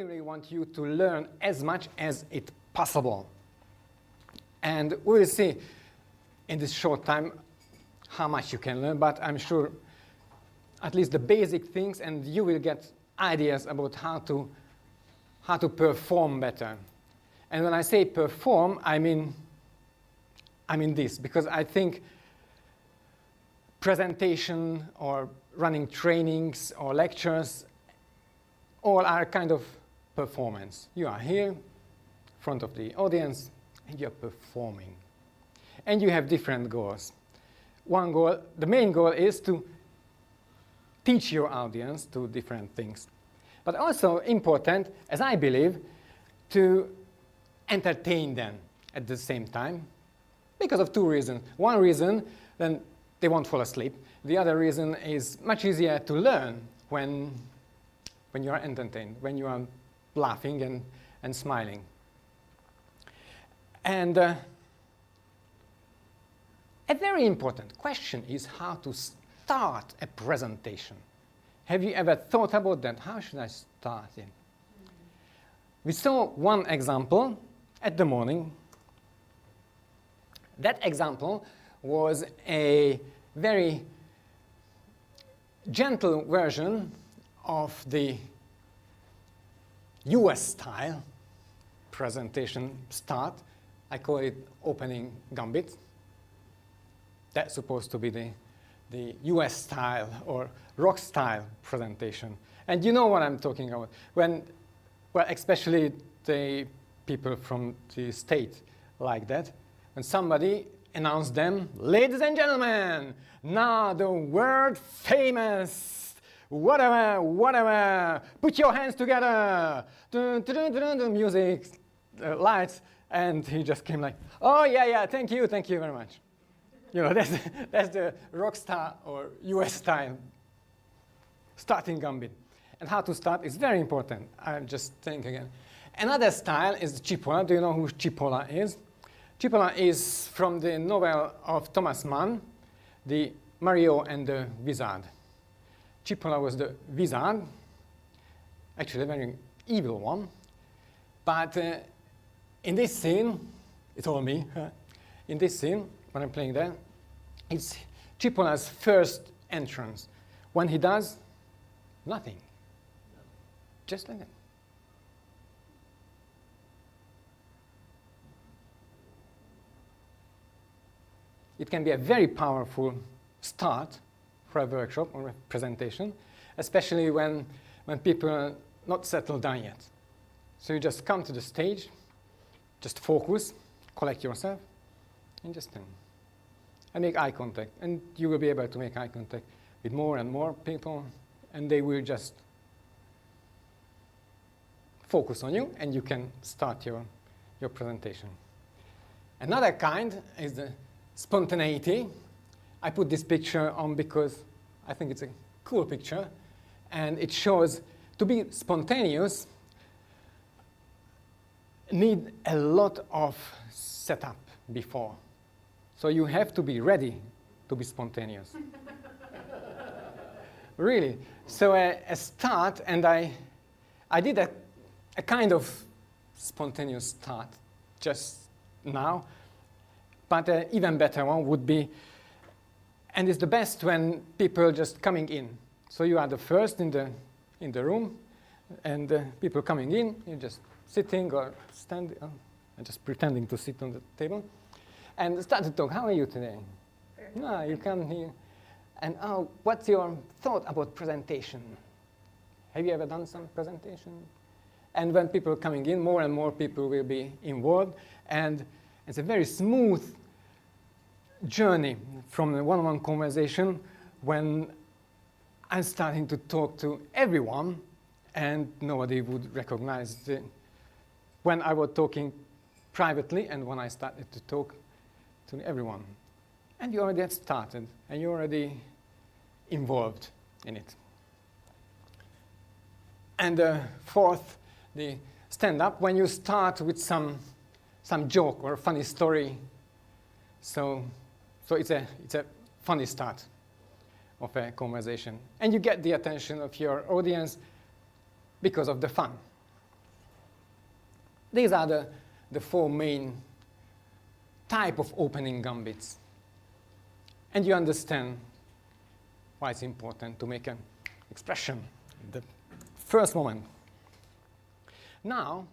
really want you to learn as much as it's possible. And we will see in this short time how much you can learn, but I'm sure at least the basic things, and you will get ideas about how to perform better. And when I say perform, I mean this, because I think presentation or running trainings or lectures all are kind of performance. You are here in front of the audience and you're performing. And you have different goals. One goal, the main goal, is to teach your audience to different things. But also important, as I believe, to entertain them at the same time because of two reasons. One reason, then they won't fall asleep. The other reason is much easier to learn when you are entertained, when you are laughing and smiling. And a very important question is how to start a presentation. Have you ever thought about that? How should I start it? We saw one example at the morning. That example was a very gentle version of the US style presentation start. I call it opening gambit. That's supposed to be the US style or rock style presentation. And you know what I'm talking about. Well, especially the people from the state like that. When somebody announced them, ladies and gentlemen, now the world famous, whatever, put your hands together, the music, lights, and he just came like, oh yeah, thank you very much. You know, that's the rock star or US style starting gambit. And how to start is very important. I'm just saying again. Another style is Cipolla. Do you know who Cipolla is? Cipolla is from the novel of Thomas Mann, the Mario and the Wizard. Cipolla was the wizard, actually a very evil one. But in this scene, it's all me. In this scene, when I'm playing there, it's Cipolla's first entrance. When he does, nothing. Just like that. It can be a very powerful start for a workshop or a presentation, especially when people are not settled down yet. So you just come to the stage, just focus, collect yourself, and just and make eye contact. And you will be able to make eye contact with more and more people, and they will just focus on you, and you can start your presentation. Another kind is the spontaneity. I put this picture on because I think it's a cool picture, and it shows to be spontaneous need a lot of setup before. So you have to be ready to be spontaneous. Really. So a start, and I did a kind of spontaneous start just now, but an even better one would be, and it's the best when people are just coming in. So you are the first in the room, and people coming in, you're just sitting or standing, and just pretending to sit on the table, and start to talk. How are you today? No, you come here. And what's your thought about presentation? Have you ever done some presentation? And when people are coming in, more and more people will be involved, and it's a very smooth journey from the one-on-one conversation when I'm starting to talk to everyone, and nobody would recognize when I was talking privately and when I started to talk to everyone. And you already have started, and you're already involved in it. And fourth, the stand-up, when you start with some joke or funny story. So it's a funny start of a conversation. And you get the attention of your audience because of the fun. These are the four main type of opening gambits. And you understand why it's important to make an expression at the first moment. Now,